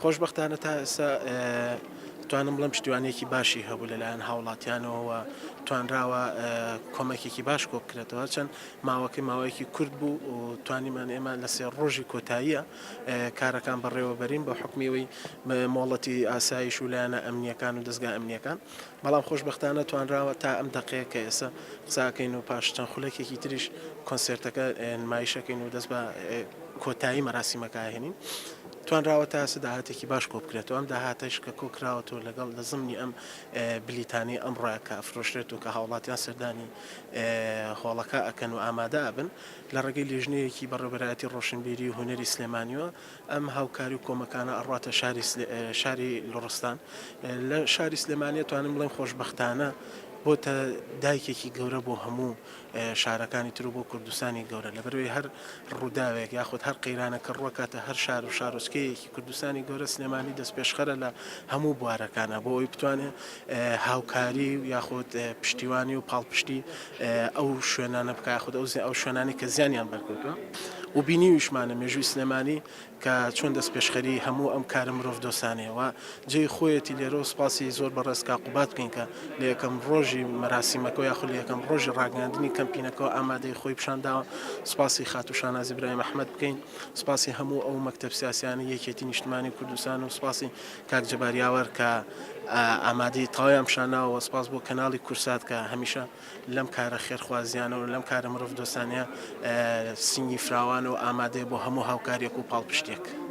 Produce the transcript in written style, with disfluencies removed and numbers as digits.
خۆشببختانە تا ئێستا توانم بڵم پشتیوانێکی باشی هەبوو لەلایەن هاوڵاتیانەوە توانراوە کۆمەکێکی باش کۆ بکرێتەوە چەند ماوەیەکی کورد بوو و توانیمان ئێمە لە سێ ڕۆژی کۆتاییە کارەکان بەڕێوەبەرین بە حکمیەوەی مۆڵەتی ئاسایش و لایەنە ئەمنیەکان و دەستگا ئەمنیەکان بەڵام خۆشببختانە توانراوە تا ئەم دقەیە کە ئێستا قساکەین و پاش چەند خولەکێکی تریش کۆنسرتەکە نمایشەکەین و دەست بە کۆتایی مەراسیمەکە هێنین توانراوە تا ئێستا داهاتێکی باش کۆ بکرێتەوە ئەم داهاتش کە کۆکراوەەوە لەگەڵ لە زمانی ئەم بلیتانی ئەمڕۆە کە ئەفرۆشرێت و کە هاوڵاتیان سەردانی هۆڵەکە ئەکەن و ئامادە بن لە ڕێگەی لێژنەیەکی بەڕێبەرایەتی ڕۆشنبیری و هونەری سلێمانیوە ئەم هاوکاری و کۆمەکانە ئەڕاتە شاری لڕستان لە شاری سلێمانیە توانم بڵێم خۆشببختانە بۆتە دایکێکی گەورە بۆ هەموو شارەکانی تر و بۆ کوردستانی گەورە لەبەرەوەی هەر ڕووداوێک یاخود هەر قەیرانە کە ڕوەکاتە هەر شار و شارۆچکەیەکی کوردستانی گەورە سلێمانی دەست پێشخەرە لە هەموو بوارەکانە بۆ ئەوی بتوانێت هاوکاری و یاخود پشتیوانی و پاڵپشتی ئەو شوێنانە بکە یاخود ئەو شوێنانی کە زیانیان بەرکەوتووە و بینی ویشمانە مێژووی سلێمانی کە چۆن دەست پێشخەری هەموو ئەم کارە مرۆڤ دۆسانەوە جێی خۆیەتی لێرە و سپاسی زۆر بەڕێز کاقوبات بکەین کە لە یەکەم ڕۆژی مەراسیمەکە یاخود لە یەکەم ڕۆژی ڕاگەاندنی کەمپینەکەەوە ئامادەی خۆی پیشانداوە سپاسی خاتوو شاناز ئیبراهیم ئەحمەد بکەین سپاسی هەموو ئەو مەکتەب سیاسیانی یەکێتی نیشتمانی کوردستان و سپاسی کاک جەباریاوەر کە ئامادەی تەواویان پیشانداوە سپاس بۆ کەناڵی کورسات کە هەمیشە لەم کارە خێرخوازیانە و لەم کارە مرۆڤ دۆستانیە سینگی فراوان و ئامادەی بۆ هەموو هاوکاریەک و پاڵپشتێک.